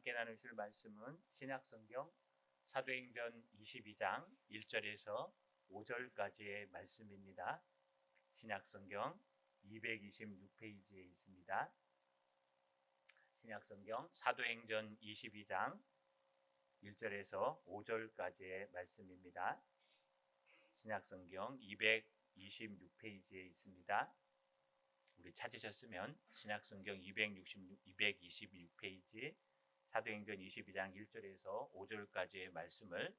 함께 나누실 말씀은 신약성경 사도행전 22장 1절에서 5절까지의 말씀입니다. 신약성경 226페이지에 있습니다. 신약성경 사도행전 22장 1절에서 5절까지의 말씀입니다. 신약성경 226페이지에 있습니다. 우리 찾으셨으면 신약성경 226페이지 사도행전 22장 1절에서 5절까지의 말씀을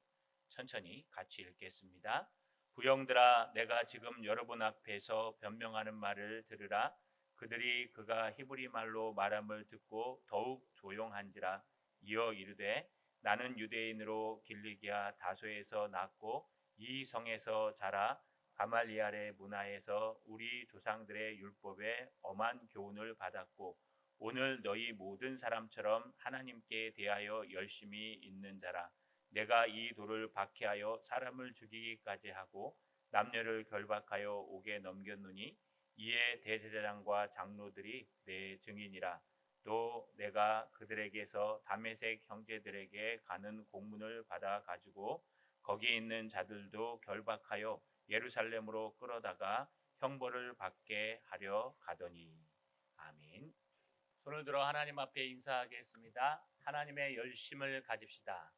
천천히 같이 읽겠습니다. 부형들아, 내가 지금 여러분 앞에서 변명하는 말을 들으라. 그들이 그가 히브리 말로 말함을 듣고 더욱 조용한지라. 이어 이르되, 나는 유대인으로 길리기아 다소에서 났고 이 성에서 자라 가말리알의 문화에서 우리 조상들의 율법에 엄한 교훈을 받았고 오늘 너희 모든 사람처럼 하나님께 대하여 열심히 있는 자라. 내가 이 돌을 박해하여 사람을 죽이기까지 하고 남녀를 결박하여 옥에 넘겼노니 이에 대제사장과 장로들이 내 증인이라. 또 내가 그들에게서 다메섹 형제들에게 가는 공문을 받아 가지고 거기 있는 자들도 결박하여 예루살렘으로 끌어다가 형벌을 받게 하려 가더니. 아멘. 손을 들어 하나님 앞에 인사하겠습니다. 하나님의 열심을 가집시다.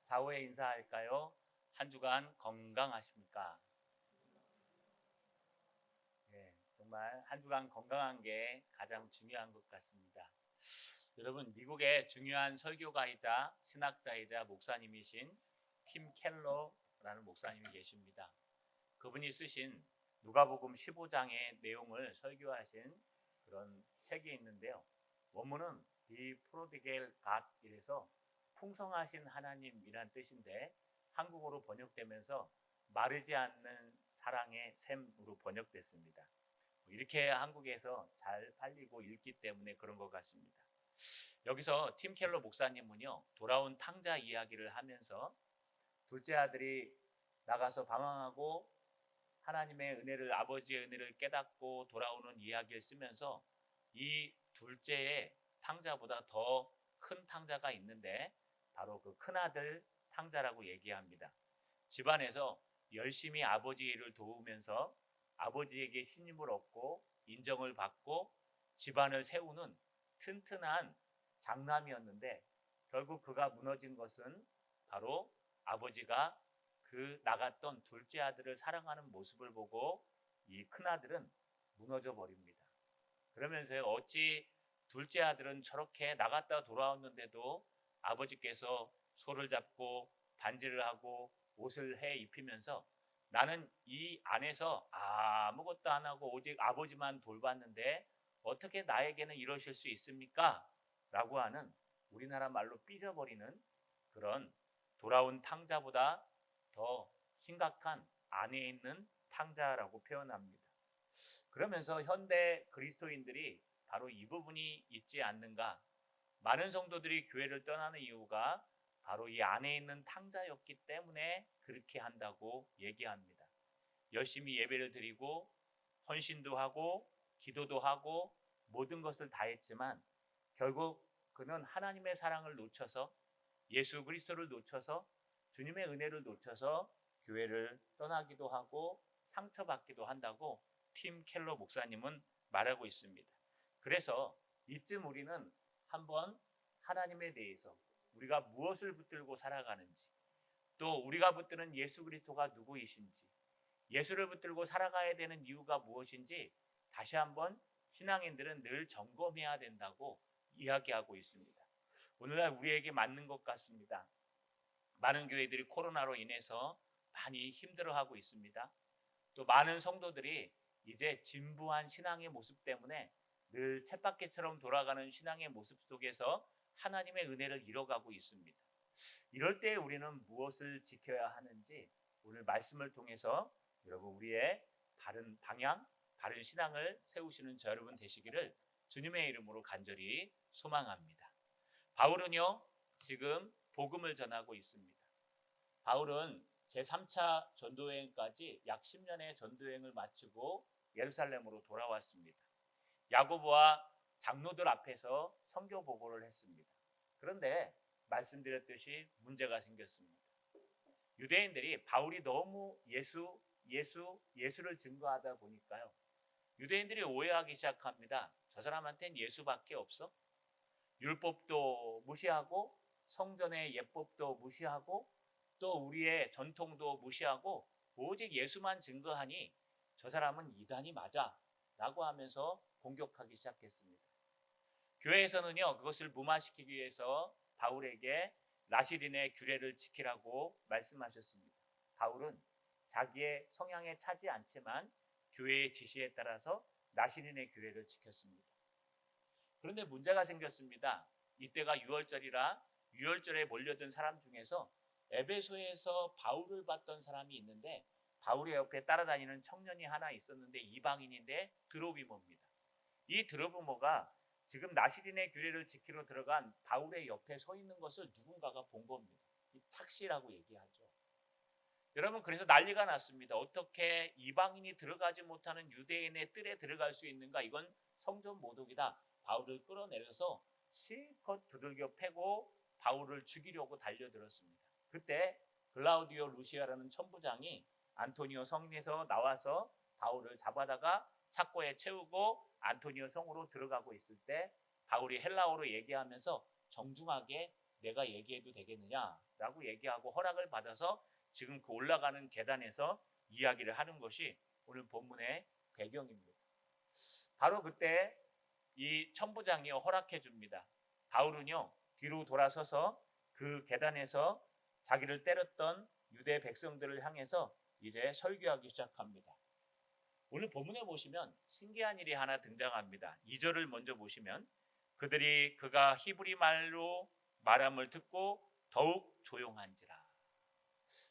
좌우에 인사할까요? 한 주간 건강하십니까? 네, 정말 한 주간 건강한 게 가장 중요한 것 같습니다. 여러분, 미국의 중요한 설교가이자 신학자이자 목사님이신 팀 켈러라는 목사님이 계십니다. 그분이 쓰신 누가복음 15장의 내용을 설교하신 그런 책이 있는데요. 원문은 The Prodigal God 이래서 풍성하신 하나님이란 뜻인데 한국어로 번역되면서 마르지 않는 사랑의 샘으로 번역됐습니다. 이렇게 한국에서 잘 팔리고 읽기 때문에 그런 것 같습니다. 여기서 팀 켈러 목사님은요, 돌아온 탕자 이야기를 하면서 둘째 아들이 나가서 방황하고 하나님의 은혜를, 아버지의 은혜를 깨닫고 돌아오는 이야기를 쓰면서 이 둘째의 탕자보다 더 큰 탕자가 있는데 바로 그 큰아들 탕자라고 얘기합니다. 집안에서 열심히 아버지 일을 도우면서 아버지에게 신임을 얻고 인정을 받고 집안을 세우는 튼튼한 장남이었는데 결국 그가 무너진 것은 바로 아버지가 그 나갔던 둘째 아들을 사랑하는 모습을 보고 이 큰아들은 무너져 버립니다. 그러면서 어찌 둘째 아들은 저렇게 나갔다 돌아왔는데도 아버지께서 소를 잡고 반지를 하고 옷을 해 입히면서 나는 이 안에서 아무것도 안 하고 오직 아버지만 돌봤는데 어떻게 나에게는 이러실 수 있습니까? 라고 하는 우리나라 말로 삐져버리는 그런 돌아온 탕자보다 더 심각한 안에 있는 탕자라고 표현합니다. 그러면서 현대 그리스도인들이 바로 이 부분이 있지 않는가? 많은 성도들이 교회를 떠나는 이유가 바로 이 안에 있는 탕자였기 때문에 그렇게 한다고 얘기합니다. 열심히 예배를 드리고 헌신도 하고 기도도 하고 모든 것을 다 했지만 결국 그는 하나님의 사랑을 놓쳐서 예수 그리스도를 놓쳐서 주님의 은혜를 놓쳐서 교회를 떠나기도 하고 상처받기도 한다고 팀 켈러 목사님은 말하고 있습니다. 그래서 이쯤 우리는 한번 하나님에 대해서 우리가 무엇을 붙들고 살아가는지, 또 우리가 붙드는 예수 그리스도가 누구이신지, 예수를 붙들고 살아가야 되는 이유가 무엇인지 다시 한번 신앙인들은 늘 점검해야 된다고 이야기하고 있습니다. 오늘날 우리에게 맞는 것 같습니다. 많은 교회들이 코로나로 인해서 많이 힘들어하고 있습니다. 또 많은 성도들이 이제 진부한 신앙의 모습 때문에 늘 쳇바퀴처럼 돌아가는 신앙의 모습 속에서 하나님의 은혜를 잃어가고 있습니다. 이럴 때 우리는 무엇을 지켜야 하는지 오늘 말씀을 통해서 여러분 우리의 바른 방향, 바른 신앙을 세우시는 저 여러분 되시기를 주님의 이름으로 간절히 소망합니다. 바울은요, 지금 복음을 전하고 있습니다. 바울은 제3차 전도여행까지 약 10년의 전도여행을 마치고 예루살렘으로 돌아왔습니다. 야고보와 장로들 앞에서 선교 보고를 했습니다. 그런데 말씀드렸듯이 문제가 생겼습니다. 유대인들이 바울이 너무 예수를 증거하다 보니까요. 유대인들이 오해하기 시작합니다. 저 사람한테는 예수밖에 없어? 율법도 무시하고 성전의 예법도 무시하고 또 우리의 전통도 무시하고 오직 예수만 증거하니 저 사람은 이단이 맞아 라고 하면서 공격하기 시작했습니다. 교회에서는요, 그것을 무마시키기 위해서 바울에게 나시린의 규례를 지키라고 말씀하셨습니다. 바울은 자기의 성향에 차지 않지만 교회의 지시에 따라서 나시린의 규례를 지켰습니다. 그런데 문제가 생겼습니다. 이때가 6월절이라 6월절에 몰려든 사람 중에서 에베소에서 바울을 봤던 사람이 있는데 바울의 옆에 따라다니는 청년이 하나 있었는데 이방인인데 드로비모입니다. 이 드로비모가 지금 나시린의 규례를 지키러 들어간 바울의 옆에 서 있는 것을 누군가가 본 겁니다. 착시라고 얘기하죠. 여러분, 그래서 난리가 났습니다. 어떻게 이방인이 들어가지 못하는 유대인의 뜰에 들어갈 수 있는가? 이건 성전 모독이다. 바울을 끌어내려서 실컷 두들겨 패고 바울을 죽이려고 달려들었습니다. 그때 글라우디오 루시아라는 천부장이 안토니오 성에서 나와서 바울을 잡아다가 착고에 채우고 안토니오 성으로 들어가고 있을 때 바울이 헬라어로 얘기하면서 정중하게 내가 얘기해도 되겠느냐라고 얘기하고 허락을 받아서 지금 그 올라가는 계단에서 이야기를 하는 것이 오늘 본문의 배경입니다. 바로 그때 이 천부장이 허락해 줍니다. 바울은요, 뒤로 돌아서서 그 계단에서 자기를 때렸던 유대 백성들을 향해서 이제 설교하기 시작합니다. 오늘 본문에 보시면 신기한 일이 하나 등장합니다. 2절을 먼저 보시면 그가 히브리 말로 말함을 듣고 더욱 조용한지라.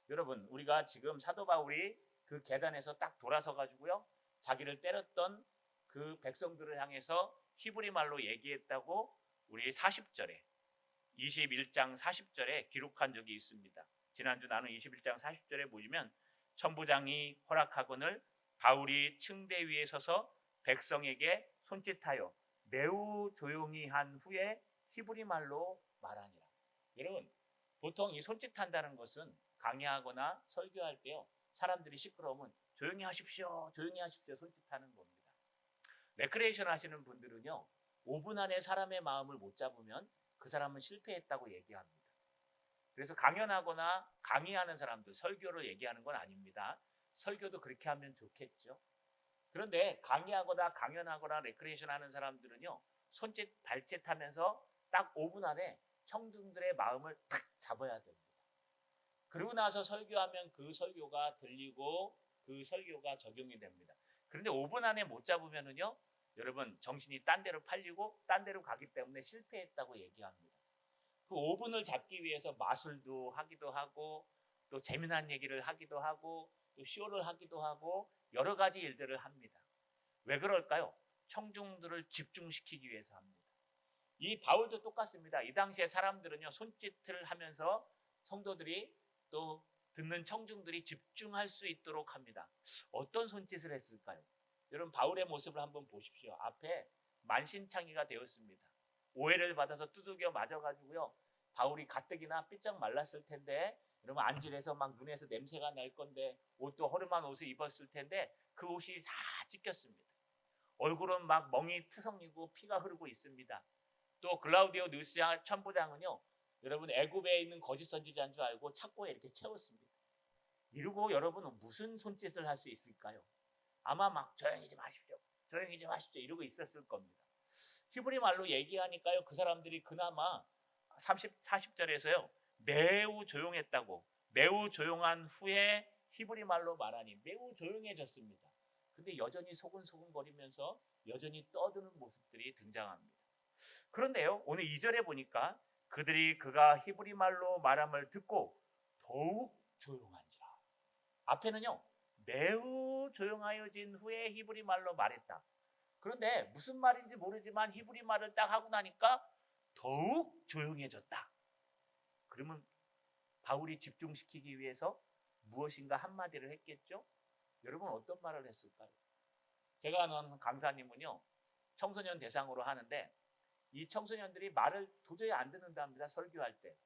여러분, 우리가 지금 사도 바울이 그 계단에서 딱 돌아서 가지고요, 자기를 때렸던 그 백성들을 향해서 히브리 말로 얘기했다고 우리 40절에 21장 40절에 기록한 적이 있습니다. 지난주 나는 21장 40절에 보시면 천부장이 허락하거늘 바울이 층대 위에 서서 백성에게 손짓하여 매우 조용히 한 후에 히브리 말로 말하니라. 여러분, 보통 이 손짓한다는 것은 강의하거나 설교할 때요, 사람들이 시끄러우면 조용히 하십시오 손짓하는 겁니다. 레크레이션 하시는 분들은요, 5분 안에 사람의 마음을 못 잡으면 그 사람은 실패했다고 얘기합니다. 그래서 강연하거나 강의하는 사람들, 설교를 얘기하는 건 아닙니다. 설교도 그렇게 하면 좋겠죠. 그런데 강의하거나 강연하거나 레크레이션 하는 사람들은요, 손짓 발짓 하면서 딱 5분 안에 청중들의 마음을 탁 잡아야 됩니다. 그러고 나서 설교하면 그 설교가 들리고 그 설교가 적용이 됩니다. 그런데 5분 안에 못 잡으면은요, 여러분 정신이 딴 데로 팔리고 딴 데로 가기 때문에 실패했다고 얘기합니다. 그 5분을 잡기 위해서 마술도 하기도 하고 또 재미난 얘기를 하기도 하고 또 쇼를 하기도 하고 여러 가지 일들을 합니다. 왜 그럴까요? 청중들을 집중시키기 위해서 합니다. 이 바울도 똑같습니다. 이 당시에 사람들은요, 손짓을 하면서 성도들이 또 듣는 청중들이 집중할 수 있도록 합니다. 어떤 손짓을 했을까요? 여러분, 바울의 모습을 한번 보십시오. 앞에 만신창이가 되었습니다. 오해를 받아서 두들겨 맞아가지고요, 바울이 가뜩이나 삐쩍 말랐을 텐데, 여러분 안질해서 막 눈에서 냄새가 날 건데, 옷도 허름한 옷을 입었을 텐데 그 옷이 다 찢겼습니다. 얼굴은 막 멍이 투성이고 피가 흐르고 있습니다. 또 글라우디오 누시아 천부장은요, 여러분 애굽에 있는 거짓 선지자인 줄 알고 착고에 이렇게 채웠습니다. 이러고 여러분은 무슨 손짓을 할 수 있을까요? 아마 막 조용히 좀 하십시오 이러고 있었을 겁니다. 히브리 말로 얘기하니까요, 그 사람들이 그나마 40절에서요 매우 조용했다고, 매우 조용한 후에 히브리 말로 말하니 매우 조용해졌습니다. 근데 여전히 소근소근거리면서 여전히 떠드는 모습들이 등장합니다. 그런데요, 오늘 2절에 보니까 그가 히브리 말로 말함을 듣고 더욱 조용한지라. 앞에는요, 매우 조용하여진 후에 히브리 말로 말했다. 그런데 무슨 말인지 모르지만 히브리 말을 딱 하고 나니까 더욱 조용해졌다. 그러면 바울이 집중시키기 위해서 무엇인가 한마디를 했겠죠? 여러분 어떤 말을 했을까요? 제가 아는 강사님은요, 청소년 대상으로 하는데 이 청소년들이 말을 도저히 안 듣는답니다. 설교할 때.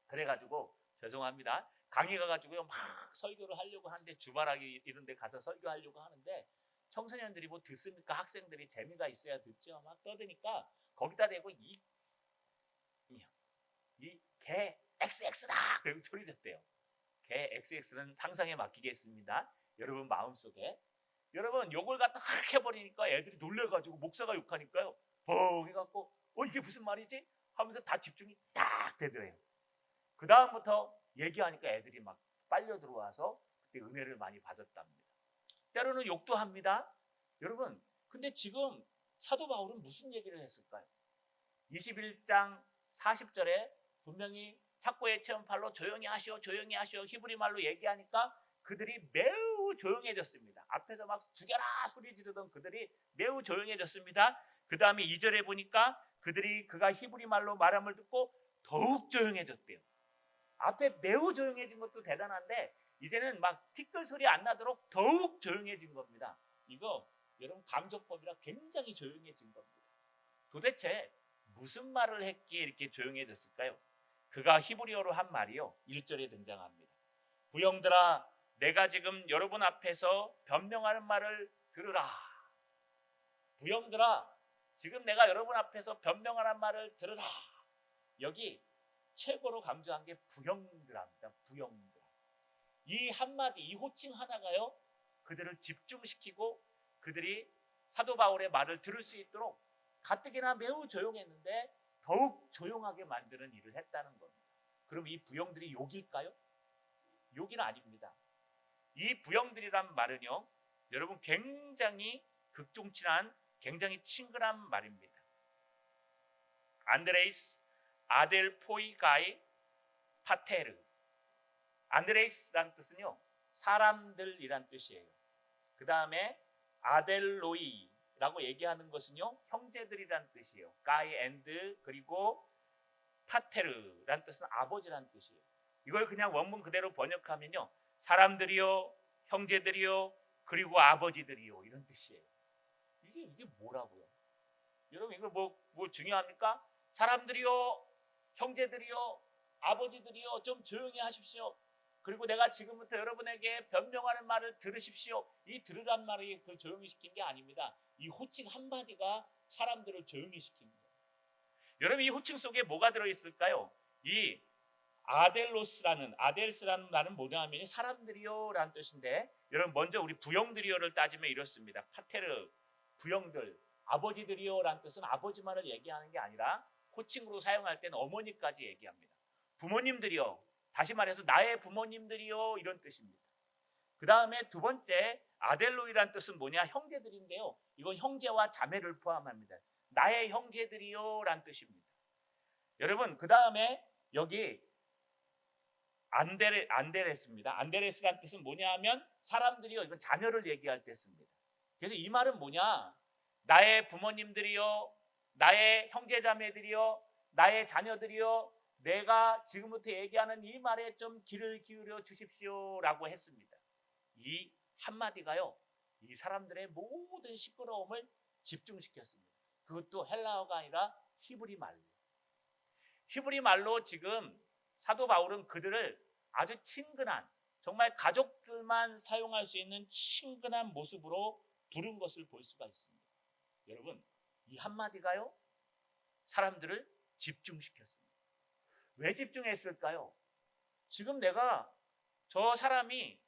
그래가지고 죄송합니다. 강의 가가지고요 막 설교를 하려고 하는데 주말하기 이런 데 가서 설교하려고 하는데 청소년들이 뭐 듣습니까? 학생들이 재미가 있어야 듣죠. 막 떠드니까 거기다 대고 개 XX다 그리고 소리 졌대요. 개 XX는 상상에 맡기겠습니다. 여러분 마음속에. 여러분 욕을 갖다 확 해버리니까 애들이 놀래가지고 목사가 욕하니까요 뻥 해갖고 이게 무슨 말이지? 하면서 다 집중이 딱 되더래요. 그 다음부터 얘기하니까 애들이 막 빨려 들어와서 그때 은혜를 많이 받았답니다. 때로는 욕도 합니다. 여러분 근데 지금 사도 바울은 무슨 얘기를 했을까요? 21장 40절에 분명히 착고의 체험팔로 조용히 하시오 조용히 하시오 히브리 말로 얘기하니까 그들이 매우 조용해졌습니다. 앞에서 막 죽여라 소리 지르던 그들이 매우 조용해졌습니다. 그 다음에 2절에 보니까 그가 히브리 말로 말함을 듣고 더욱 조용해졌대요. 앞에 매우 조용해진 것도 대단한데 이제는 막 티끌 소리 안 나도록 더욱 조용해진 겁니다. 이거 여러분 감정법이라 굉장히 조용해진 겁니다. 도대체 무슨 말을 했기에 이렇게 조용해졌을까요? 그가 히브리어로 한 말이요 1절에 등장합니다. 부형들아 내가 지금 여러분 앞에서 변명하는 말을 들으라. 부형들아 지금 내가 여러분 앞에서 변명하는 말을 들으라. 여기 최고로 강조한 게 부형들합니다. 부형들. 이 한마디 이 호칭 하나가요 그들을 집중시키고 그들이 사도 바울의 말을 들을 수 있도록 가뜩이나 매우 조용했는데 더욱 조용하게 만드는 일을 했다는 겁니다. 그럼 이 부형들이 욕일까요? 욕이 아닙니다. 이 부형들이란 말은요 여러분 굉장히 극종친한 굉장히 친근한 말입니다. 안드레이스 아델포이가이 파테르. 안드레이스란 뜻은요 사람들이란 뜻이에요. 그 다음에 아델로이라고 얘기하는 것은요 형제들이란 뜻이에요. 가이 앤드 그리고 파테르란 뜻은 아버지란 뜻이에요. 이걸 그냥 원문 그대로 번역하면요 사람들이요 형제들이요 그리고 아버지들이요 이런 뜻이에요. 이게 뭐라고요? 여러분 이거 뭐 중요합니까? 사람들이요 형제들이요 아버지들이요 좀 조용히 하십시오. 그리고 내가 지금부터 여러분에게 변명하는 말을 들으십시오. 이 들으란 말이 그 조용히 시킨 게 아닙니다. 이 호칭 한마디가 사람들을 조용히 시킵니다. 여러분 이 호칭 속에 뭐가 들어있을까요? 이 아델스라는 말은 뭐냐면 사람들이요 라는 뜻인데 여러분 먼저 우리 부형들이요를 따지면 이렇습니다. 파테르 부형들 아버지들이요 라는 뜻은 아버지만을 얘기하는 게 아니라 호칭으로 사용할 때는 어머니까지 얘기합니다. 부모님들이요 다시 말해서 나의 부모님들이요 이런 뜻입니다. 그 다음에 두 번째 아델로이란 뜻은 뭐냐 형제들인데요 이건 형제와 자매를 포함합니다. 나의 형제들이요 라는 뜻입니다. 여러분 그 다음에 여기 안데레스입니다. 안데레스란 뜻은 뭐냐 하면 사람들이요 이건 자녀를 얘기할 때 씁니다. 그래서 이 말은 뭐냐 나의 부모님들이요 나의 형제자매들이요 나의 자녀들이요 내가 지금부터 얘기하는 이 말에 좀 귀를 기울여 주십시오 라고 했습니다. 이 한마디가요 이 사람들의 모든 시끄러움을 집중시켰습니다. 그것도 헬라어가 아니라 히브리 말로 지금 사도 바울은 그들을 아주 친근한 정말 가족들만 사용할 수 있는 친근한 모습으로 부른 것을 볼 수가 있습니다. 여러분 이 한마디가요 사람들을 집중시켰습니다. 왜 집중했을까요? 지금 내가 저 사람이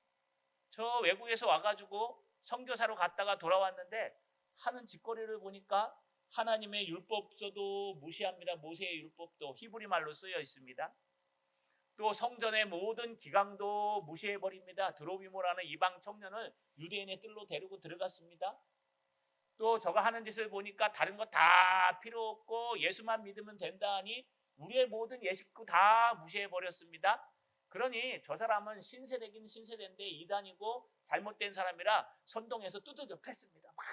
저 외국에서 와가지고 선교사로 갔다가 돌아왔는데 하는 짓거리를 보니까 하나님의 율법서도 무시합니다. 모세의 율법도 히브리 말로 쓰여 있습니다. 또 성전의 모든 기강도 무시해버립니다. 드로비모라는 이방 청년을 유대인의 뜰로 데리고 들어갔습니다. 또 저가 하는 짓을 보니까 다른 거 다 필요 없고 예수만 믿으면 된다 하니 우리의 모든 예식도 다 무시해버렸습니다. 그러니 저 사람은 신세대긴 신세대인데 이단이고 잘못된 사람이라 선동해서 두들겨 팼습니다. 막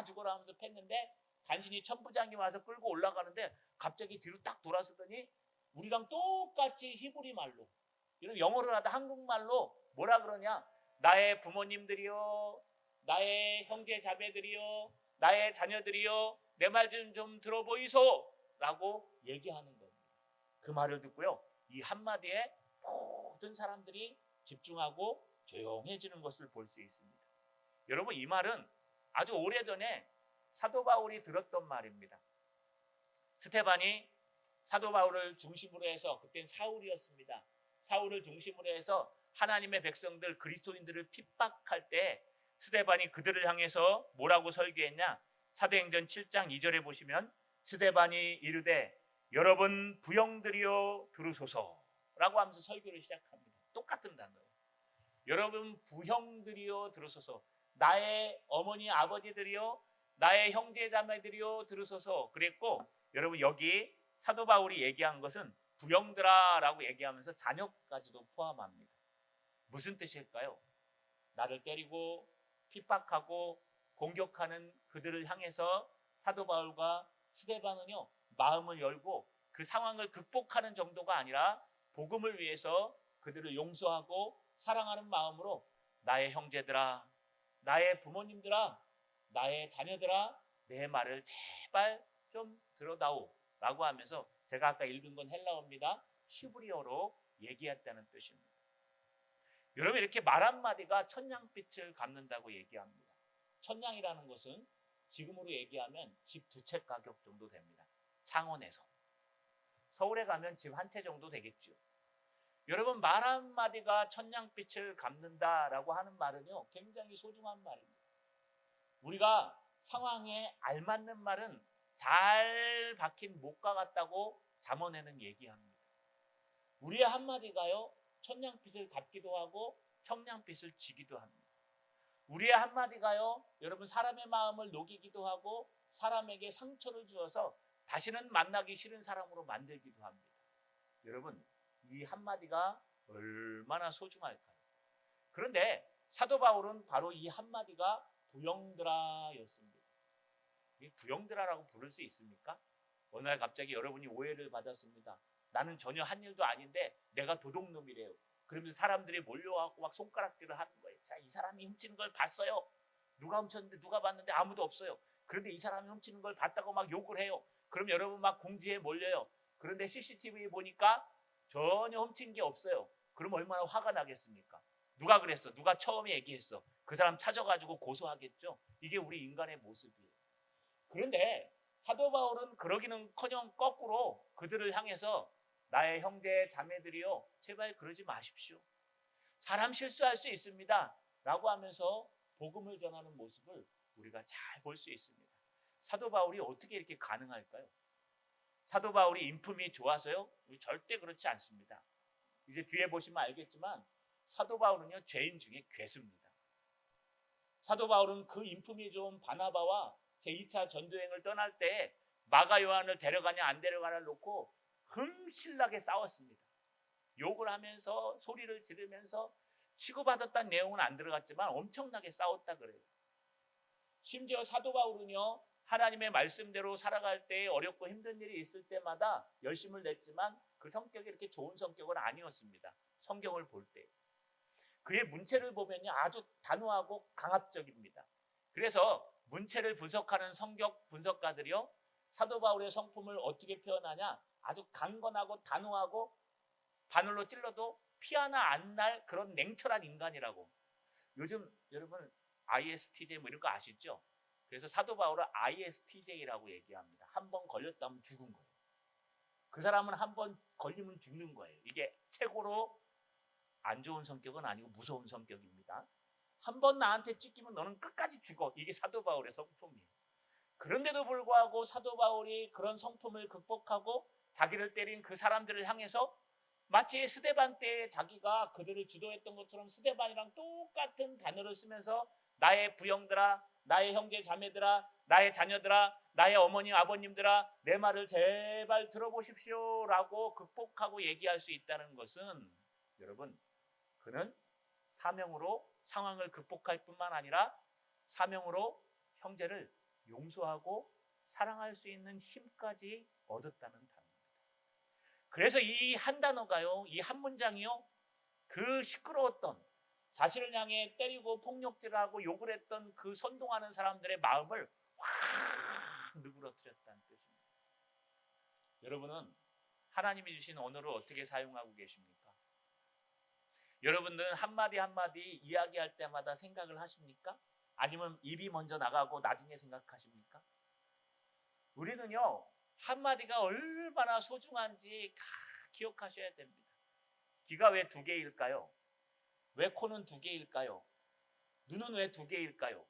죽어라 하면서 팼는데 간신히 천부장이 와서 끌고 올라가는데 갑자기 뒤로 딱 돌아서더니 우리랑 똑같이 히브리 말로 이런 영어를 하다 한국말로 뭐라 그러냐 나의 부모님들이요 나의 형제 자매들이여, 나의 자녀들이여, 내 말 좀 들어보이소 라고 얘기하는 겁니다. 그 말을 듣고요, 이 한마디에 모든 사람들이 집중하고 조용해지는 것을 볼 수 있습니다. 여러분, 이 말은 아주 오래전에 사도 바울이 들었던 말입니다. 스테반이 사도 바울을 중심으로 해서, 그땐 사울이었습니다. 사울을 중심으로 해서 하나님의 백성들, 그리스도인들을 핍박할 때 스데반이 그들을 향해서 뭐라고 설교했냐? 사도행전 7장 2절에 보시면 스데반이 이르되 여러분 부형들이여 들으소서 라고 하면서 설교를 시작합니다. 똑같은 단어로. 여러분 부형들이여 들으소서. 나의 어머니 아버지들이여, 나의 형제 자매들이여 들으소서 그랬고, 여러분 여기 사도 바울이 얘기한 것은 부형들아라고 얘기하면서 자녀까지도 포함합니다. 무슨 뜻일까요? 나를 때리고 핍박하고 공격하는 그들을 향해서 사도 바울과 스데반은요, 마음을 열고 그 상황을 극복하는 정도가 아니라 복음을 위해서 그들을 용서하고 사랑하는 마음으로 나의 형제들아, 나의 부모님들아, 나의 자녀들아, 내 말을 제발 좀 들어다오 라고 하면서, 제가 아까 읽은 건 헬라어입니다. 히브리어로 얘기했다는 뜻입니다. 여러분, 이렇게 말 한마디가 천냥빛을 갚는다고 얘기합니다. 천냥이라는 것은 지금으로 얘기하면 집 2채 가격 정도 됩니다. 창원에서. 서울에 가면 집 1채 정도 되겠죠. 여러분, 말 한마디가 천냥빛을 갚는다라고 하는 말은요, 굉장히 소중한 말입니다. 우리가 상황에 알맞는 말은 잘 박힌 목과 같다고 잠언에는 얘기합니다. 우리의 한마디가요, 천냥빛을 갚기도 하고 청냥빛을 지기도 합니다. 우리의 한마디가요, 여러분 사람의 마음을 녹이기도 하고 사람에게 상처를 주어서 다시는 만나기 싫은 사람으로 만들기도 합니다. 여러분, 이 한마디가 얼마나 소중할까요? 그런데 사도 바울은 바로 이 한마디가 부형들아였습니다. 이 부형들아라고 부를 수 있습니까? 어느 날 갑자기 여러분이 오해를 받았습니다. 나는 전혀 한 일도 아닌데 내가 도둑놈이래요. 그러면서 사람들이 몰려와서 막 손가락질을 하는 거예요. 자, 이 사람이 훔치는 걸 봤어요. 누가 훔쳤는데, 누가 봤는데 아무도 없어요. 그런데 이 사람이 훔치는 걸 봤다고 막 욕을 해요. 그럼 여러분 막 공지에 몰려요. 그런데 CCTV 보니까 전혀 훔친 게 없어요. 그럼 얼마나 화가 나겠습니까? 누가 그랬어? 누가 처음에 얘기했어? 그 사람 찾아가지고 고소하겠죠? 이게 우리 인간의 모습이에요. 그런데 사도 바울은 그러기는커녕 거꾸로 그들을 향해서 나의 형제 자매들이요, 제발 그러지 마십시오. 사람 실수할 수 있습니다 라고 하면서 복음을 전하는 모습을 우리가 잘 볼 수 있습니다. 사도 바울이 어떻게 이렇게 가능할까요? 사도 바울이 인품이 좋아서요? 절대 그렇지 않습니다. 이제 뒤에 보시면 알겠지만 사도 바울은요, 죄인 중에 괴수입니다. 사도 바울은 그 인품이 좋은 바나바와 제2차 전도행을 떠날 때 마가 요한을 데려가냐 안 데려가냐를 놓고 흥실나게 싸웠습니다. 욕을 하면서 소리를 지르면서 치고받았다는 내용은 안 들어갔지만 엄청나게 싸웠다 그래요. 심지어 사도 바울은요, 하나님의 말씀대로 살아갈 때 어렵고 힘든 일이 있을 때마다 열심을 냈지만 그 성격이 이렇게 좋은 성격은 아니었습니다. 성경을 볼 때. 그의 문체를 보면요, 아주 단호하고 강압적입니다. 그래서 문체를 분석하는 성격 분석가들이요, 사도 바울의 성품을 어떻게 표현하냐, 아주 강건하고 단호하고 바늘로 찔러도 피 하나 안 날 그런 냉철한 인간이라고. 요즘 여러분 ISTJ 뭐 이런 거 아시죠? 그래서 사도 바울은 ISTJ라고 얘기합니다. 한 번 걸렸다면 죽은 거예요. 그 사람은 한 번 걸리면 죽는 거예요. 이게 최고로 안 좋은 성격은 아니고 무서운 성격입니다. 한 번 나한테 찢기면 너는 끝까지 죽어. 이게 사도 바울의 성품이에요. 그런데도 불구하고 사도 바울이 그런 성품을 극복하고 자기를 때린 그 사람들을 향해서 마치 스데반 때 자기가 그들을 주도했던 것처럼 스데반이랑 똑같은 단어를 쓰면서 나의 부형들아, 나의 형제 자매들아, 나의 자녀들아, 나의 어머니 아버님들아, 내 말을 제발 들어보십시오 라고 극복하고 얘기할 수 있다는 것은, 여러분, 그는 사명으로 상황을 극복할 뿐만 아니라 사명으로 형제를 용서하고 사랑할 수 있는 힘까지 얻었다는 단어입니다. 그래서 이 한 단어가요, 이 한 문장이요, 그 시끄러웠던 자신을 향해 때리고 폭력질하고 욕을 했던 그 선동하는 사람들의 마음을 확 누그러뜨렸다는 뜻입니다. 여러분은 하나님이 주신 언어를 어떻게 사용하고 계십니까? 여러분들은 한마디 한마디 이야기할 때마다 생각을 하십니까? 아니면 입이 먼저 나가고 나중에 생각하십니까? 우리는요, 한마디가 얼마나 소중한지 기억하셔야 됩니다. 귀가 왜 두 개일까요? 왜 코는 두 개일까요? 눈은 왜 두 개일까요?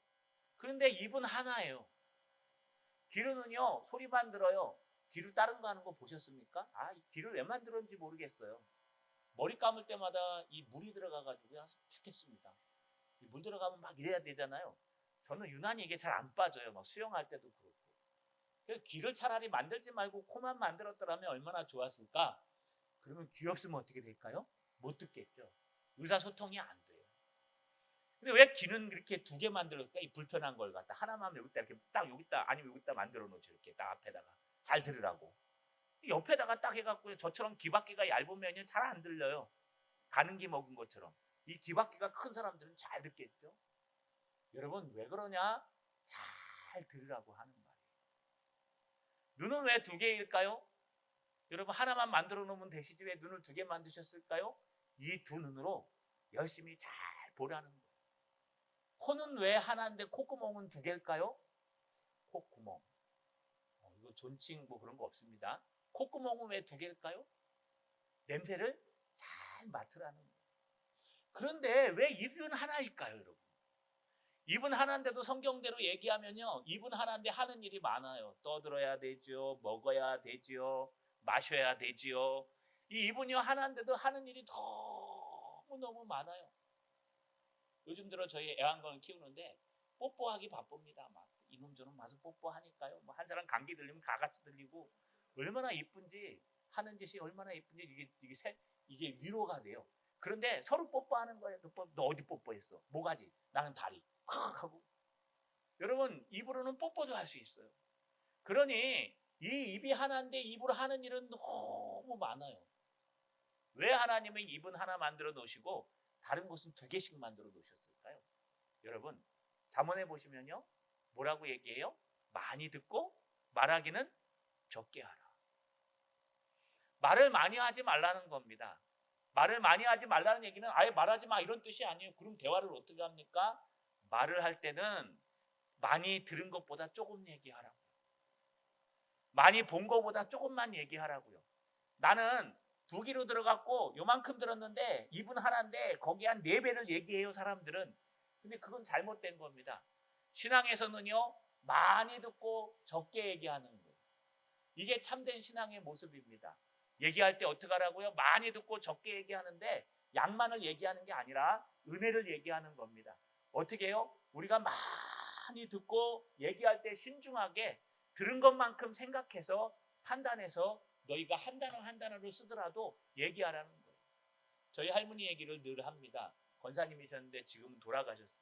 그런데 입은 하나예요. 귀로는요, 소리만 들어요. 귀로 다른 거 하는 거 보셨습니까? 이 귀를 왜 만들었는지 모르겠어요. 머리 감을 때마다 이 물이 들어가가지고 죽겠습니다. 이 물 들어가면 막 이래야 되잖아요. 저는 유난히 이게 잘 안 빠져요. 막 수영할 때도 그렇고. 그래서 귀를 차라리 만들지 말고 코만 만들었더라면 얼마나 좋았을까? 그러면 귀 없으면 어떻게 될까요? 못 듣겠죠. 의사소통이 안 돼요. 근데 왜 귀는 이렇게 두 개 만들었을까? 이 불편한 걸 갖다 하나만 여기다 이렇게 딱 여기다 아니면 여기다 만들어 놓죠. 이렇게 딱 앞에다가 잘 들으라고. 옆에다가 딱 해갖고 저처럼 귀바퀴가 얇으면 잘 안 들려요. 가는 기 먹은 것처럼. 이 귀바퀴가 큰 사람들은 잘 듣겠죠. 여러분 왜 그러냐? 잘 들으라고 하는 말이에요. 눈은 왜 두 개일까요? 여러분 하나만 만들어 놓으면 되시지 왜 눈을 두 개 만드셨을까요? 이 두 눈으로 열심히 잘 보라는 거예요. 코는 왜 하나인데 콧구멍은 두 개일까요? 콧구멍. 이거 존칭 뭐 그런 거 없습니다. 콧구멍은 왜 두 개일까요? 냄새를 잘 맡으라는 거예요. 그런데 왜 입은 하나일까요, 여러분? 입은 하나인데도 성경대로 얘기하면요, 입은 하나인데 하는 일이 많아요. 떠들어야 되죠, 먹어야 되죠, 마셔야 되지요. 이 입은요 하나인데도 하는 일이 너무너무 많아요. 요즘 들어 저희 애완견을 키우는데 뽀뽀하기 바쁩니다. 막 이놈저놈 와서 뽀뽀하니까요. 뭐 한 사람 감기 들리면 다 같이 들리고 얼마나 이쁜지 하는 짓이 얼마나 이쁜지 이게 위로가 돼요. 그런데 서로 뽀뽀하는 거예요. 너 어디 뽀뽀했어? 모가지. 나는 다리. 하고. 여러분 입으로는 뽀뽀도 할 수 있어요. 그러니 이 입이 하나인데 입으로 하는 일은 너무 많아요. 왜 하나님은 입은 하나 만들어 놓으시고 다른 것은 두 개씩 만들어 놓으셨을까요? 여러분 잠언에 보시면요 뭐라고 얘기해요? 많이 듣고 말하기는 적게 하라. 말을 많이 하지 말라는 겁니다. 말을 많이 하지 말라는 얘기는 아예 말하지 마 이런 뜻이 아니에요. 그럼 대화를 어떻게 합니까? 말을 할 때는 많이 들은 것보다 조금 얘기하라고요. 많이 본 것보다 조금만 얘기하라고요. 나는 두 귀로 들어갔고 요만큼 들었는데 입은 하나인데 거기 한 4배를 얘기해요 사람들은. 근데 그건 잘못된 겁니다. 신앙에서는요 많이 듣고 적게 얘기하는 거예요. 이게 참된 신앙의 모습입니다. 얘기할 때 어떻게 하라고요? 많이 듣고 적게 얘기하는데 양만을 얘기하는 게 아니라 은혜를 얘기하는 겁니다. 어떻게 해요? 우리가 많이 듣고 얘기할 때 신중하게 들은 것만큼 생각해서 판단해서 너희가 한 단어 한 단어를 쓰더라도 얘기하라는 거예요. 저희 할머니 얘기를 늘 합니다. 권사님이셨는데 지금 돌아가셨어요.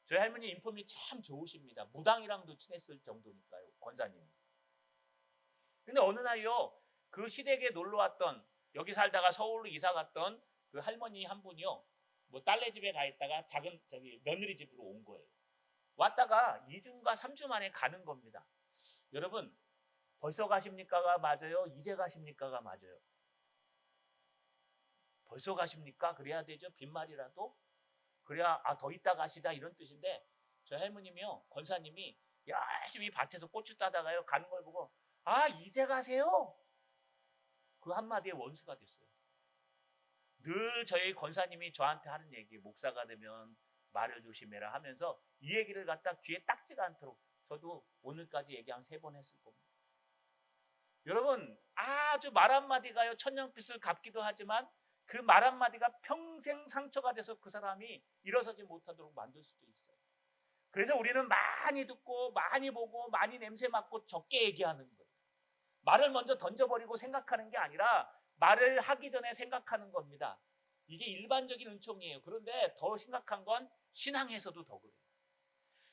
저희 할머니 인품이 참 좋으십니다. 무당이랑도 친했을 정도니까요. 권사님이. 근데 어느 날요. 그 시댁에 놀러 왔던 여기 살다가 서울로 이사 갔던 그 할머니 한 분이요. 뭐 딸네 집에 가 있다가 작은 며느리 집으로 온 거예요. 왔다가 2주인가 3주 만에 가는 겁니다. 여러분 벌써 가십니까가 맞아요? 이제 가십니까가 맞아요? 벌써 가십니까? 그래야 되죠. 빈말이라도. 그래야 더 있다 가시다 이런 뜻인데 저희 할머님이요. 권사님이 열심히 밭에서 고추 따다가요. 가는 걸 보고 이제 가세요? 그 한마디에 원수가 됐어요. 늘 저희 권사님이 저한테 하는 얘기 목사가 되면 말을 조심해라 하면서 이 얘기를 갖다 귀에 딱지가 않도록 저도 오늘까지 얘기 한 3번 했을 겁니다. 여러분 아주 말 한마디가요 천냥빚을 갚기도 하지만 그 말 한마디가 평생 상처가 돼서 그 사람이 일어서지 못하도록 만들 수도 있어요. 그래서 우리는 많이 듣고 많이 보고 많이 냄새 맡고 적게 얘기하는 거예요. 말을 먼저 던져버리고 생각하는 게 아니라 말을 하기 전에 생각하는 겁니다. 이게 일반적인 은총이에요. 그런데 더 심각한 건 신앙에서도 더 그래요.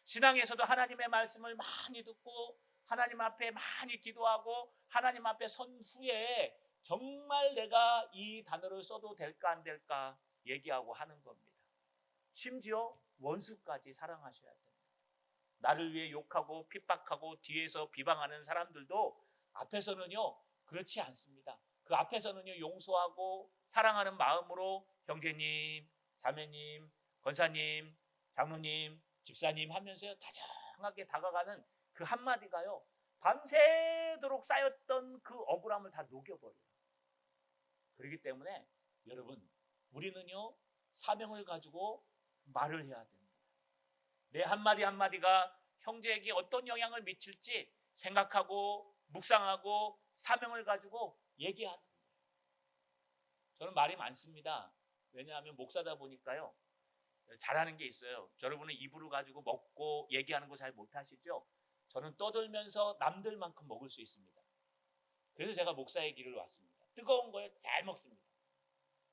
신앙에서도 하나님의 말씀을 많이 듣고 하나님 앞에 많이 기도하고 하나님 앞에 선 후에 정말 내가 이 단어를 써도 될까 안 될까 얘기하고 하는 겁니다. 심지어 원수까지 사랑하셔야 됩니다. 나를 위해 욕하고 핍박하고 뒤에서 비방하는 사람들도 앞에서는요 그렇지 않습니다. 그 앞에서는요 용서하고 사랑하는 마음으로 형제님, 자매님, 권사님, 장로님, 집사님 하면서요 다정하게 다가가는 그 한마디가요 밤새도록 쌓였던 그 억울함을 다 녹여버려요. 그렇기 때문에 여러분 우리는요 사명을 가지고 말을 해야 됩니다. 내 한마디 한마디가 형제에게 어떤 영향을 미칠지 생각하고 묵상하고 사명을 가지고 얘기하는 거예요. 저는 말이 많습니다. 왜냐하면 목사다 보니까요 잘하는 게 있어요. 여러분은 입으로 가지고 먹고 얘기하는 거 잘 못하시죠? 저는 떠들면서 남들만큼 먹을 수 있습니다. 그래서 제가 목사의 길을 왔습니다. 뜨거운 거에 잘 먹습니다.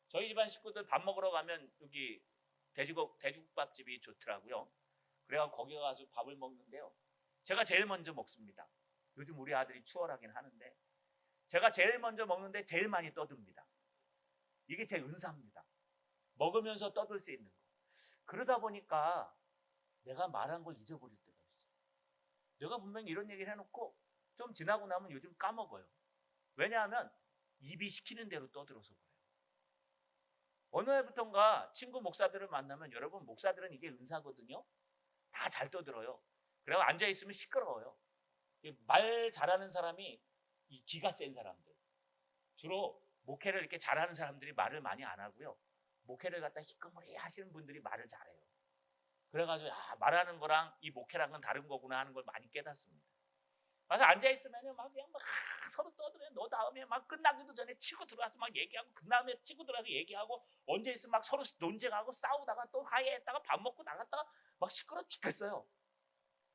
저희 집안 식구들 밥 먹으러 가면 여기 돼지국밥집이 좋더라고요. 그래서 거기 가서 밥을 먹는데요. 제가 제일 먼저 먹습니다. 요즘 우리 아들이 추월하긴 하는데 제가 제일 먼저 먹는데 제일 많이 떠듭니다. 이게 제 은사입니다. 먹으면서 떠들 수 있는 거. 그러다 보니까 내가 말한 걸 잊어버릴 때가 있어요. 내가 분명히 이런 얘기를 해놓고 좀 지나고 나면 요즘 까먹어요. 왜냐하면 입이 시키는 대로 떠들어서 그래요. 어느 해부턴가 친구 목사들을 만나면 여러분 목사들은 이게 은사거든요. 다 잘 떠들어요. 그래서 앉아있으면 시끄러워요. 말 잘하는 사람이 이 기가 센 사람들. 주로 목회를 이렇게 잘하는 사람들이 말을 많이 안 하고요. 목회를 갖다 희끄머리 하시는 분들이 말을 잘해요. 그래가지고 말하는 거랑 이 목회랑은 다른 거구나 하는 걸 많이 깨닫습니다. 그래서 앉아있으면 막 그냥 막 서로 떠들어요. 너 다음에 막 끝나기도 전에 치고 들어와서 막 얘기하고 그 다음에 치고 들어와서 얘기하고 언제 있으면 막 서로 논쟁하고 싸우다가 또 화해했다가 밥 먹고 나갔다가 막 시끄러 죽겠어요.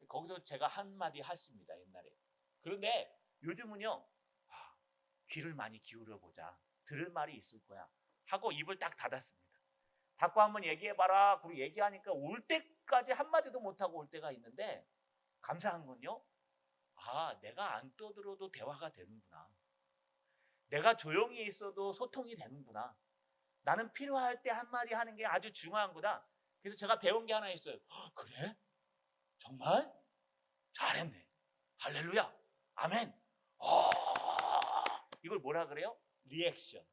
거기서 제가 한마디 했습니다. 옛날에. 그런데 요즘은요 귀를 많이 기울여 보자. 들을 말이 있을 거야 하고 입을 딱 닫았습니다. 닫고 한번 얘기해봐라. 그리고 얘기하니까 올 때까지 한마디도 못하고 올 때가 있는데 감사한 건요 내가 안 떠들어도 대화가 되는구나. 내가 조용히 있어도 소통이 되는구나. 나는 필요할 때 한마디 하는 게 아주 중요한 거다. 그래서 제가 배운 게 하나 있어요. 그래? 정말? 잘했네. 할렐루야. 아멘. 이걸 뭐라 그래요? 리액션.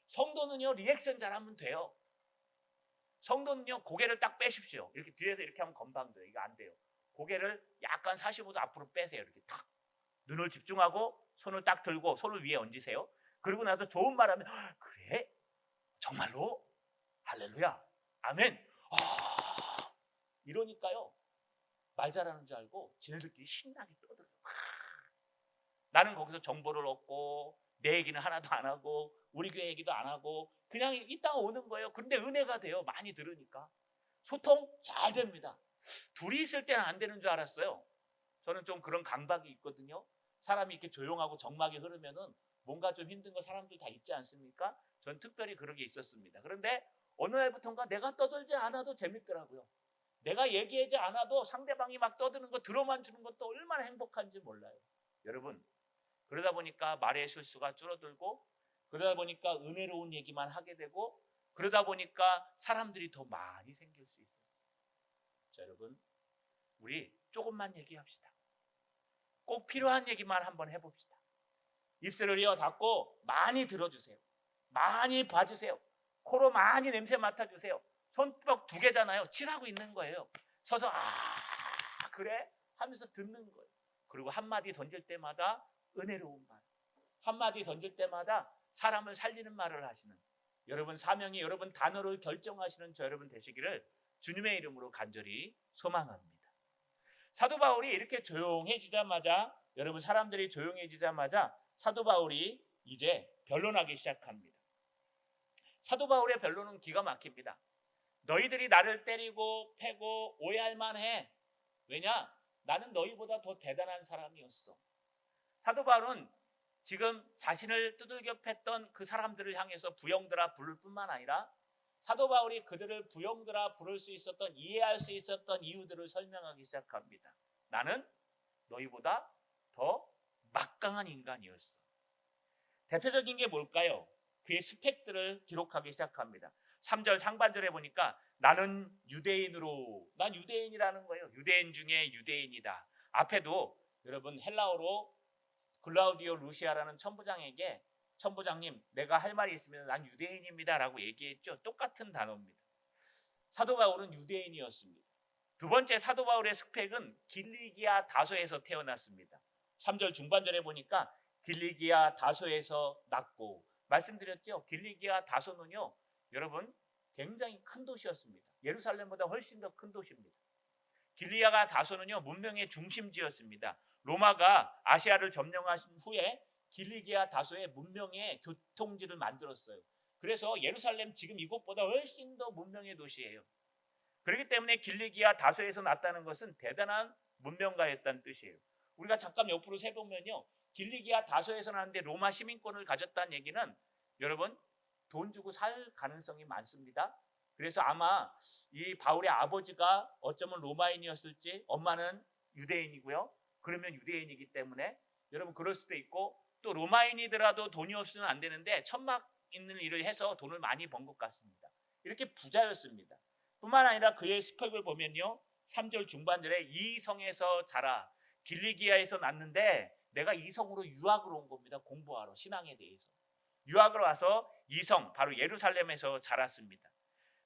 성도는요 리액션 잘하면 돼요. 성도는요 고개를 딱 빼십시오. 이렇게 뒤에서 이렇게 하면 건방져요. 이거 안 돼요. 고개를 약간 45도 앞으로 빼세요. 이렇게 딱 눈을 집중하고 손을 딱 들고 손을 위에 얹으세요. 그러고 나서 좋은 말 하면 그래? 정말로? 할렐루야. 아멘. 이러니까요 말 잘하는 줄 알고 지네들끼리 신나게 떠들어요. 나는 거기서 정보를 얻고 내 얘기는 하나도 안 하고 우리 교회 얘기도 안 하고 그냥 이따가 오는 거예요. 그런데 은혜가 돼요. 많이 들으니까. 소통 잘 됩니다. 둘이 있을 때는 안 되는 줄 알았어요. 저는 좀 그런 강박이 있거든요. 사람이 이렇게 조용하고 정막이 흐르면은 뭔가 좀 힘든 거 사람들 다 있지 않습니까? 전 특별히 그런 게 있었습니다. 그런데 어느 날부터인가 내가 떠들지 않아도 재밌더라고요. 내가 얘기하지 않아도 상대방이 막 떠드는 거 들어만 주는 것도 얼마나 행복한지 몰라요. 여러분 그러다 보니까 말의 실수가 줄어들고 그러다 보니까 은혜로운 얘기만 하게 되고 그러다 보니까 사람들이 더 많이 생길 수 있어요. 자, 여러분 우리 조금만 얘기합시다. 꼭 필요한 얘기만 한번 해봅시다. 입술을 이어 닫고 많이 들어주세요. 많이 봐주세요. 코로 많이 냄새 맡아주세요. 손뼉 2개잖아요. 칠하고 있는 거예요. 서서 그래? 하면서 듣는 거예요. 그리고 한마디 던질 때마다 은혜로운 말, 한마디 던질 때마다 사람을 살리는 말을 하시는 여러분 사명이 여러분 단어를 결정하시는 저 여러분 되시기를 주님의 이름으로 간절히 소망합니다. 사도 바울이 이렇게 조용해지자마자 여러분 사람들이 조용해지자마자 사도 바울이 이제 변론하기 시작합니다. 사도 바울의 변론은 기가 막힙니다. 너희들이 나를 때리고 패고 오해할 만해. 왜냐? 나는 너희보다 더 대단한 사람이었어. 사도 바울은 지금 자신을 두들겨 팼던 그 사람들을 향해서 부형들아 부를 뿐만 아니라 사도 바울이 그들을 부형들아 부를 수 있었던 이해할 수 있었던 이유들을 설명하기 시작합니다. 나는 너희보다 더 막강한 인간이었어. 대표적인 게 뭘까요? 그의 스펙들을 기록하기 시작합니다. 3절 상반절에 보니까 나는 유대인으로, 난 유대인이라는 거예요. 유대인 중에 유대인이다. 앞에도 여러분 헬라어로 글라우디오 루시아라는 천부장에게 천부장님 내가 할 말이 있으면 난 유대인입니다 라고 얘기했죠. 똑같은 단어입니다. 사도 바울은 유대인이었습니다. 두 번째 사도 바울의 스펙은 길리기아 다소에서 태어났습니다. 3절 중반절에 보니까 길리기아 다소에서 났고, 말씀드렸죠. 길리기아 다소는요 여러분 굉장히 큰 도시였습니다. 예루살렘보다 훨씬 더 큰 도시입니다. 길리기아 다소는요 문명의 중심지였습니다. 로마가 아시아를 점령하신 후에 길리기아 다소의 문명의 교통지를 만들었어요. 그래서 예루살렘 지금 이곳보다 훨씬 더 문명의 도시예요. 그렇기 때문에 길리기아 다소에서 났다는 것은 대단한 문명가였다는 뜻이에요. 우리가 잠깐 옆으로 세보면요, 길리기아 다소에서 났는데 로마 시민권을 가졌다는 얘기는 여러분 돈 주고 살 가능성이 많습니다. 그래서 아마 이 바울의 아버지가 어쩌면 로마인이었을지, 엄마는 유대인이고요. 그러면 유대인이기 때문에 여러분 그럴 수도 있고, 또 로마인이더라도 돈이 없으면 안 되는데 천막 있는 일을 해서 돈을 많이 번 것 같습니다. 이렇게 부자였습니다. 뿐만 아니라 그의 스펙을 보면요, 3절 중반절에 이 성에서 자라, 길리기아에서 났는데 내가 이 성으로 유학을 온 겁니다. 공부하러, 신앙에 대해서 유학을 와서 이 성 바로 예루살렘에서 자랐습니다.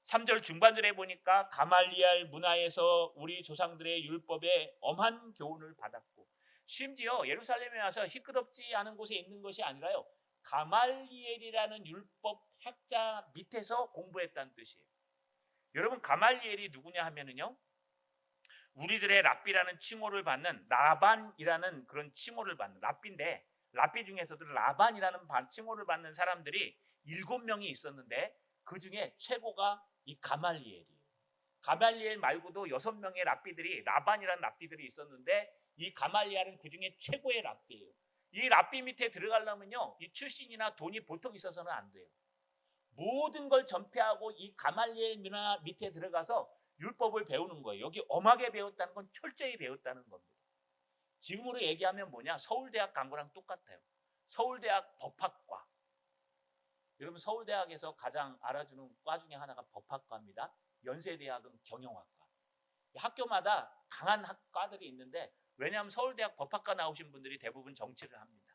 3절 중반절에 보니까 가말리알 문화에서 우리 조상들의 율법에 엄한 교훈을 받았고, 심지어 예루살렘에 와서 희끄럽지 않은 곳에 있는 것이 아니라요, 가말리엘이라는 율법 학자 밑에서 공부했다는 뜻이에요. 여러분 가말리엘이 누구냐 하면은요, 우리들의 랍비라는 칭호를 받는 라반이라는 그런 칭호를 받는 랍비인데, 랍비 중에서도 라반이라는 칭호를 받는 사람들이 7명이 있었는데 그 중에 최고가 이 가말리엘이에요. 가말리엘 말고도 6명의 랍비들이, 라반이라는 랍비들이 있었는데 이 가말리엘은 그 중에 최고의 랍비예요. 이 랍비 밑에 들어가려면요, 이 출신이나 돈이 보통 있어서는 안 돼요. 모든 걸 전폐하고 이 가말리엘 문화 밑에 들어가서 율법을 배우는 거예요. 여기 엄하게 배웠다는 건 철저히 배웠다는 겁니다. 지금으로 얘기하면 뭐냐, 서울대학 간 거랑 똑같아요. 서울대학 법학과. 여러분 서울대학에서 가장 알아주는 과 중에 하나가 법학과입니다. 연세대학은 경영학과. 학교마다 강한 과들이 있는데, 왜냐하면 서울대학 법학과 나오신 분들이 대부분 정치를 합니다.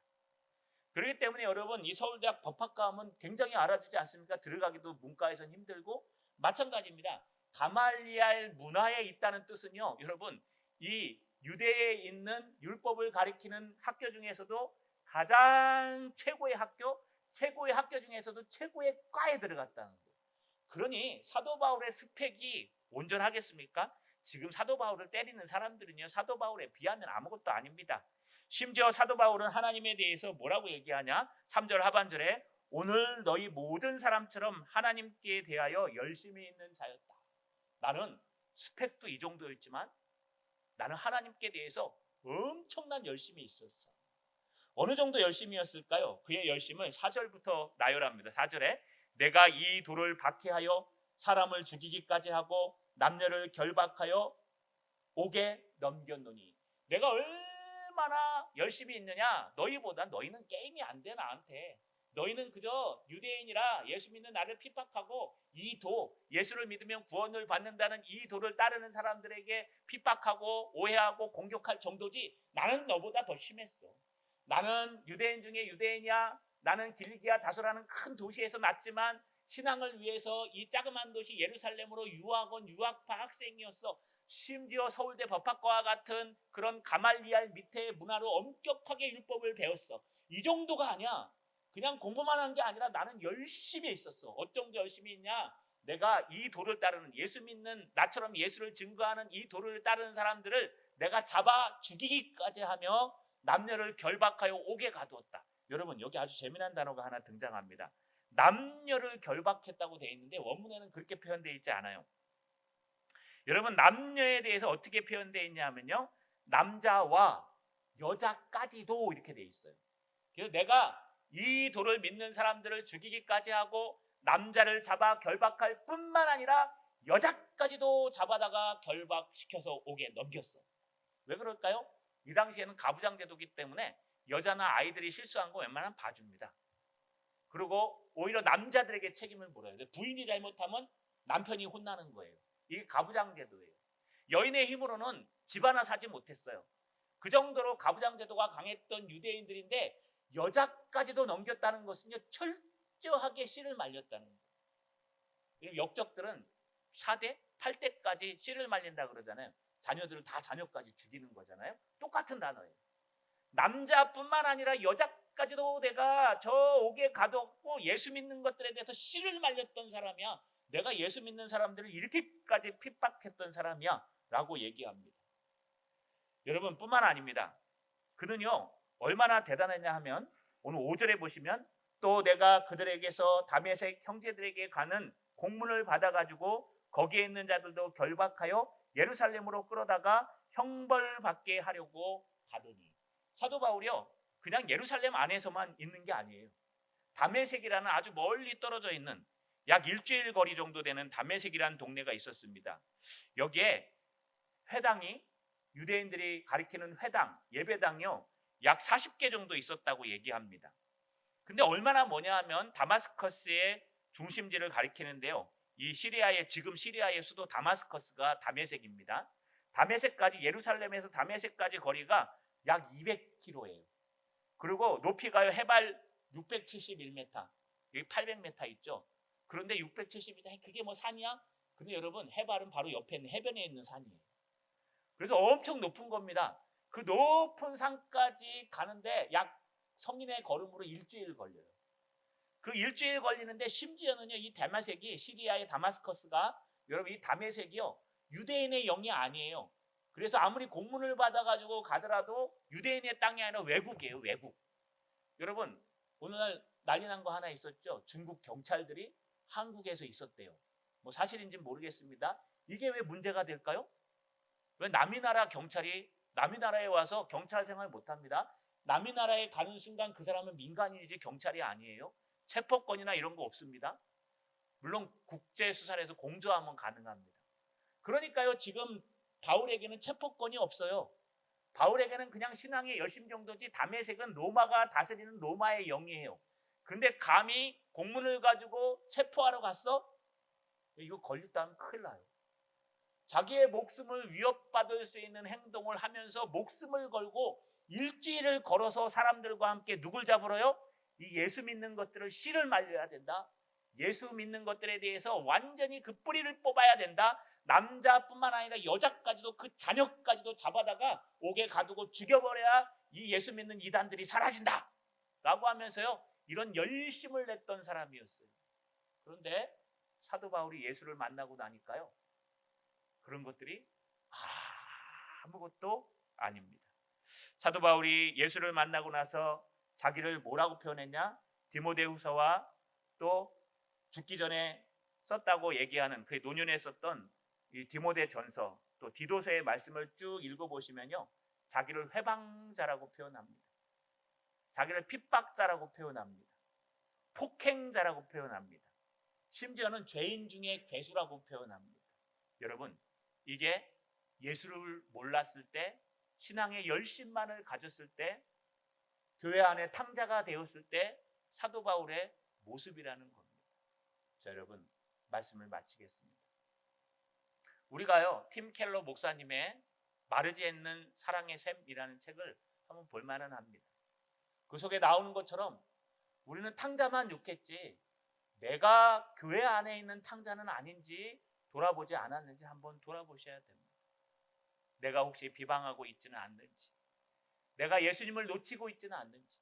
그렇기 때문에 여러분 이 서울대학 법학과 하면 굉장히 알아주지 않습니까? 들어가기도 문과에서는 힘들고, 마찬가지입니다. 가말리알 문화에 있다는 뜻은요, 여러분 이 유대에 있는 율법을 가리키는 학교 중에서도 가장 최고의 학교 중에서도 최고의 과에 들어갔다는 거예요. 그러니 사도 바울의 스펙이 온전하겠습니까? 지금 사도 바울을 때리는 사람들은요, 사도 바울에 비하면 아무것도 아닙니다. 심지어 사도 바울은 하나님에 대해서 뭐라고 얘기하냐? 3절 하반절에 오늘 너희 모든 사람처럼 하나님께 대하여 열심히 있는 자였다. 나는 스펙도 이 정도였지만 나는 하나님께 대해서 엄청난 열심이 있었어. 어느 정도 열심이었을까요? 그의 열심을 4절부터 나열합니다. 4절에 내가 이 돌을 박해하여 사람을 죽이기까지 하고 남녀를 결박하여 옥에 넘겼노니. 내가 얼마나 열심히 있느냐? 너희보다, 너희는 게임이 안 돼 나한테. 너희는 그저 유대인이라 예수 믿는 나를 핍박하고 이 도, 예수를 믿으면 구원을 받는다는 이 도를 따르는 사람들에게 핍박하고 오해하고 공격할 정도지, 나는 너보다 더 심했어. 나는 유대인 중에 유대인이야. 나는 길리기아 다소라는 큰 도시에서 났지만 신앙을 위해서 이 자그마한 도시 예루살렘으로 유학 온 유학파 학생이었어. 심지어 서울대 법학과와 같은 그런 가말리알 밑에 문화로 엄격하게 율법을 배웠어. 이 정도가 아니야. 그냥 공부만 한 게 아니라 나는 열심히 있었어. 어떤 정도 열심히 있냐? 내가 이 도를 따르는, 예수 믿는 나처럼 예수를 증거하는 이 도를 따르는 사람들을 내가 잡아 죽이기까지 하며 남녀를 결박하여 옥에 가두었다. 여러분 여기 아주 재미난 단어가 하나 등장합니다. 남녀를 결박했다고 되어 있는데 원문에는 그렇게 표현되어 있지 않아요. 여러분 남녀에 대해서 어떻게 표현되어 있냐 하면요, 남자와 여자까지도 이렇게 되어 있어요. 그래서 내가 이 도를 믿는 사람들을 죽이기까지 하고 남자를 잡아 결박할 뿐만 아니라 여자까지도 잡아다가 결박시켜서 옥에 넘겼어. 왜 그럴까요? 이 당시에는 가부장 제도이기 때문에 여자나 아이들이 실수한 거 웬만하면 봐줍니다. 그리고 오히려 남자들에게 책임을 물어야 돼. 부인이 잘못하면 남편이 혼나는 거예요. 이게 가부장제도예요. 여인의 힘으로는 집 하나 사지 못했어요. 그 정도로 가부장제도가 강했던 유대인들인데 여자까지도 넘겼다는 것은요, 철저하게 씨를 말렸다는 거예요. 그리고 역적들은 4대, 8대까지 씨를 말린다 그러잖아요. 자녀들을 다 자녀까지 죽이는 거잖아요. 똑같은 단어예요. 남자뿐만 아니라 여자까지도 내가 저 옥에 가뒀고 예수 믿는 것들에 대해서 씨를 말렸던 사람이야. 내가 예수 믿는 사람들을 이렇게까지 핍박했던 사람이야 라고 얘기합니다. 여러분 뿐만 아닙니다. 그는요 얼마나 대단했냐 하면 오늘 5절에 보시면 또 내가 그들에게서 다메섹 형제들에게 가는 공문을 받아가지고 거기에 있는 자들도 결박하여 예루살렘으로 끌어다가 형벌받게 하려고 가더니, 사도 바울이요 그냥 예루살렘 안에서만 있는 게 아니에요. 다메섹이라는 아주 멀리 떨어져 있는 약 일주일 거리 정도 되는 다메섹이라는 동네가 있었습니다. 여기에 회당이, 유대인들이 가리키는 회당, 예배당이요 약 40개 정도 있었다고 얘기합니다. 근데 얼마나 뭐냐 하면 다마스커스의 중심지를 가리키는데요, 이 시리아의, 지금 시리아의 수도 다마스커스가 다메섹입니다. 다메섹까지, 예루살렘에서 다메섹까지 거리가 약 200km예요. 그리고 높이가요 해발 671m, 여기 800m 있죠. 그런데 670m, 그게 뭐 산이야? 근데 여러분 해발은 바로 옆에 있는 해변에 있는 산이에요. 그래서 엄청 높은 겁니다. 그 높은 산까지 가는데 약 성인의 걸음으로 일주일 걸려요. 그 일주일 걸리는데 심지어는요 이 다메섹이, 시리아의 다마스커스가, 여러분 이 다메섹이요 유대인의 영이 아니에요. 그래서 아무리 공문을 받아가지고 가더라도 유대인의 땅이 아니라 외국이에요, 외국. 여러분 오늘날 난리 난 거 하나 있었죠. 중국 경찰들이 한국에서 있었대요. 뭐 사실인지는 모르겠습니다. 이게 왜 문제가 될까요? 왜 남이 나라 경찰이 남이 나라에 와서 경찰 생활 못합니다. 남이 나라에 가는 순간 그 사람은 민간인이지 경찰이 아니에요. 체포권이나 이런 거 없습니다. 물론 국제수사에서 공조하면 가능합니다. 그러니까요 지금 바울에게는 체포권이 없어요. 바울에게는 그냥 신앙의 열심 정도지, 다메섹은 로마가 다스리는 로마의 영이에요. 근데 감히 공문을 가지고 체포하러 갔어? 이거 걸렸다면 큰일 나요. 자기의 목숨을 위협받을 수 있는 행동을 하면서 목숨을 걸고 일주일을 걸어서 사람들과 함께 누굴 잡으러요? 이 예수 믿는 것들을 씨를 말려야 된다. 예수 믿는 것들에 대해서 완전히 그 뿌리를 뽑아야 된다. 남자뿐만 아니라 여자까지도, 그 자녀까지도 잡아다가 옥에 가두고 죽여버려야 이 예수 믿는 이단들이 사라진다 라고 하면서요 이런 열심을 냈던 사람이었어요. 그런데 사도 바울이 예수를 만나고 나니까요 그런 것들이 아무것도 아닙니다. 사도 바울이 예수를 만나고 나서 자기를 뭐라고 표현했냐? 디모데후서와 또 죽기 전에 썼다고 얘기하는, 그 노년에 썼던 이 디모데전서, 또 디도서의 말씀을 쭉 읽어보시면요 자기를 회방자라고 표현합니다. 자기를 핍박자라고 표현합니다. 폭행자라고 표현합니다. 심지어는 죄인 중에 괴수라고 표현합니다. 여러분 이게 예수를 몰랐을 때, 신앙의 열심만을 가졌을 때, 교회 안에 탕자가 되었을 때 사도 바울의 모습이라는 겁니다. 자, 여러분 말씀을 마치겠습니다. 우리가요 팀 켈러 목사님의 마르지 않는 사랑의 샘이라는 책을 한번 볼만은 합니다. 그 속에 나오는 것처럼 우리는 탕자만 욕했지 내가 교회 안에 있는 탕자는 아닌지 돌아보지 않았는지 한번 돌아보셔야 됩니다. 내가 혹시 비방하고 있지는 않는지, 내가 예수님을 놓치고 있지는 않는지,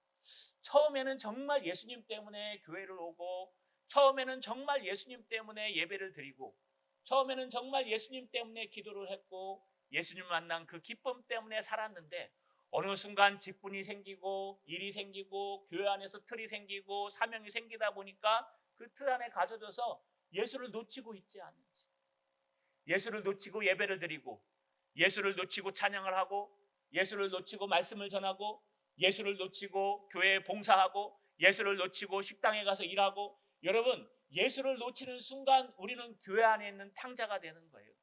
처음에는 정말 예수님 때문에 교회를 오고, 처음에는 정말 예수님 때문에 예배를 드리고, 처음에는 정말 예수님 때문에 기도를 했고, 예수님 만난 그 기쁨 때문에 살았는데 어느 순간 직분이 생기고 일이 생기고 교회 안에서 틀이 생기고 사명이 생기다 보니까 그 틀 안에 가져져서 예수를 놓치고 있지 않는지, 예수를 놓치고 예배를 드리고, 예수를 놓치고 찬양을 하고, 예수를 놓치고 말씀을 전하고, 예수를 놓치고 교회에 봉사하고, 예수를 놓치고 식당에 가서 일하고, 여러분 예수를 놓치는 순간 우리는 교회 안에 있는 탕자가 되는 거예요.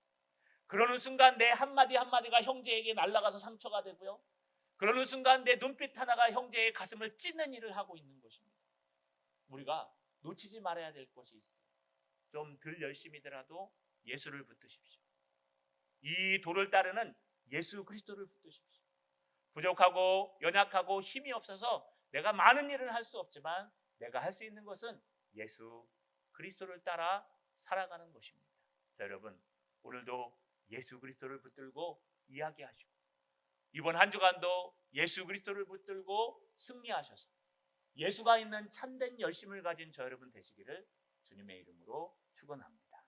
그러는 순간 내 한마디 한마디가 형제에게 날아가서 상처가 되고요, 그러는 순간 내 눈빛 하나가 형제의 가슴을 찢는 일을 하고 있는 것입니다. 우리가 놓치지 말아야 될 것이 있어요. 좀 덜 열심히더라도 예수를 붙드십시오. 이 도를 따르는 예수 그리스도를 붙드십시오. 부족하고 연약하고 힘이 없어서 내가 많은 일을 할 수 없지만 내가 할 수 있는 것은 예수 그리스도를 따라 살아가는 것입니다. 자, 여러분, 오늘도 예수 그리스도를 붙들고 이야기하시고 이번 한 주간도 예수 그리스도를 붙들고 승리하셔서 예수가 있는 참된 열심을 가진 저 여러분 되시기를 주님의 이름으로 축원합니다.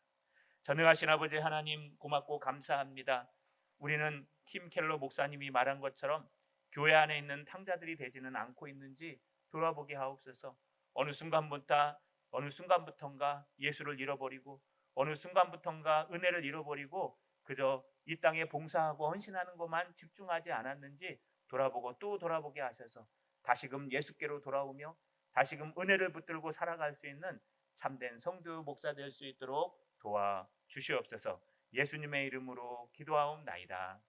전능하신 아버지 하나님, 고맙고 감사합니다. 우리는 팀 켈러 목사님이 말한 것처럼 교회 안에 있는 탕자들이 되지는 않고 있는지 돌아보게 하옵소서. 어느 순간부턴가 예수를 잃어버리고 어느 순간부턴가 은혜를 잃어버리고 그저 이 땅에 봉사하고 헌신하는 것만 집중하지 않았는지 돌아보고 또 돌아보게 하셔서 다시금 예수께로 돌아오며 다시금 은혜를 붙들고 살아갈 수 있는 참된 성도 목사 될 수 있도록 도와 주시옵소서. 예수님의 이름으로 기도하옵나이다.